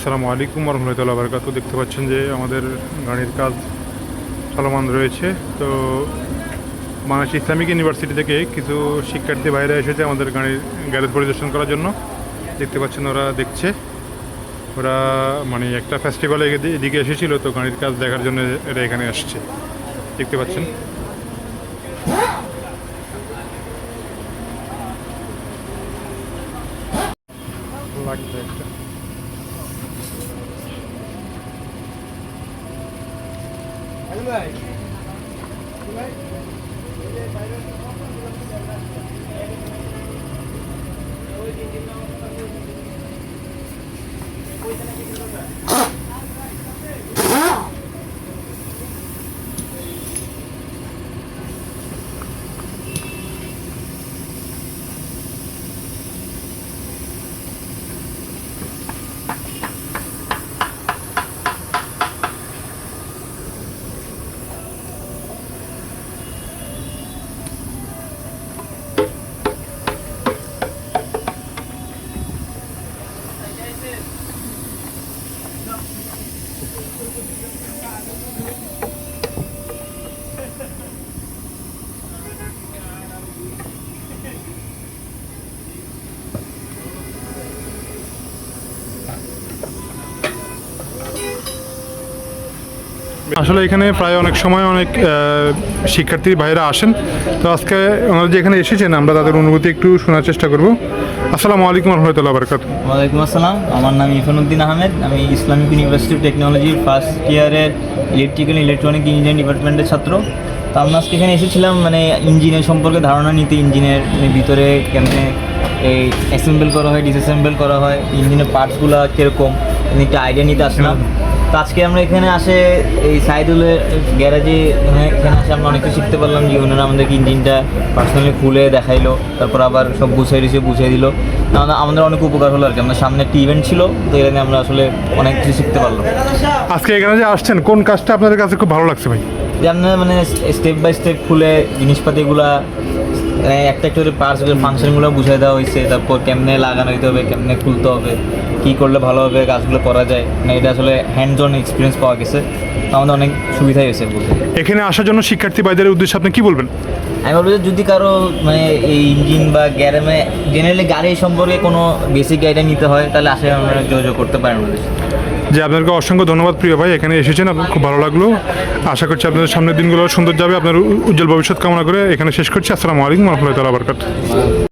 আসসালামু আলাইকুম রহমতুল্লাহ বারকাত। দেখতে পাচ্ছেন যে আমাদের গাড়ির কাজ চলমান রয়েছে। তো বাংলাদেশ ইসলামিক ইউনিভার্সিটি থেকে কিছু শিক্ষার্থী বাইরে এসেছে আমাদের গাড়ির গ্যারেজ পরিদর্শন করার জন্য। দেখতে পাচ্ছেন ওরা দেখছে, ওরা মানে একটা ফেস্টিভ্যালে এদিকে এসেছিলো, তো গাড়ির কাজ দেখার জন্য এরা এখানে আসছে। দেখতে পাচ্ছেন লাগবে একটা। আসলে এখানে প্রায় অনেক সময় অনেক শিক্ষার্থী ভাইরা আসেন। তো আজকে ওনারা যে এখানে এসেছেন, আমরা তাদের অনুভূতি একটু শোনার চেষ্টা করব। আসসালামু আলাইকুম রহমতুল্লাহ বারকাত। ওয়ালাইকুম আসসালাম, আমার নাম ইরফানুদ্দিন আহমেদ। আমি ইসলামিক ইউনিভার্সিটি অফ টেকনোলজির ফার্স্ট ইয়ারের ইলেকট্রিক্যাল ইলেকট্রনিক ইঞ্জিনিয়ারিং ডিপার্টমেন্টের ছাত্র। তো আমরা আজকে এখানে এসেছিলাম মানে ইঞ্জিনের সম্পর্কে ধারণা নিতে, ইঞ্জিনের ভিতরে কেমনে এই অ্যাসেম্বল করা হয়, ডিসঅ্যাসেম্বল করা হয়, ইঞ্জিনের পার্টসগুলো কীরকম একটা আইডিয়া নিতে আসলাম। তো আজকে আমরা এখানে আসে এই সাইদুলের গ্যারেজে, এখানে আসে আমরা অনেক কিছু শিখতে পারলাম। যে ওনারা আমাদেরকে ইঞ্জিনটা পার্সোনালি খুলে দেখাইলো, তারপর আবার সব বুঝিয়ে দিল। আমাদের অনেক উপকার হলো আর কি। আমাদের সামনে একটা ইভেন্ট ছিল, তো এখানে আমরা আসলে অনেক কিছু শিখতে পারলাম। আজকে এখানে যে আসছেন, কোন কাজটা আপনাদের কাছে খুব ভালো লাগছে ভাই? যে আপনার মানে স্টেপ বাই স্টেপ খুলে জিনিসপাতিগুলা একটা একটা করে পার্টসগুলোর ফাংশনগুলো বুঝিয়ে দেওয়া হয়েছে। তারপর কেমনে লাগানো দিতে হবে, কেমনে খুলতে হবে, কী করলে ভালোভাবে কাজগুলো করা যায়, মানে এটা আসলে হ্যান্ডস অন এক্সপিরিয়েন্স পাওয়া গেছে। আমাদের অনেক সুবিধাই হয়েছে বলতে। এখানে আসার জন্য শিক্ষার্থী ভাইদের উদ্দেশ্যে আপনি কী বলবেন? আমি বলবো যে যদি কারো মানে এই ইঞ্জিন বা গ্যারেমে জেনারেলি গাড়ি সম্পর্কে কোনো বেসিক আইডিয়া নিতে হয়, তাহলে আসলে আপনারা যোগাযোগ করতে পারেন আমাদের। যে আপনাদেরকে অসংখ্য ধন্যবাদ প্রিয় ভাই, এখানে এসেছেন, আপনার খুব ভালো লাগলো। আশা করছি আপনাদের সামনের দিনগুলো সুন্দর যাবে। আপনার উজ্জ্বল ভবিষ্যৎ কামনা করে এখানে শেষ করছি। আসসালামু আলাইকুম রহমতুল্লাহ বারকাত।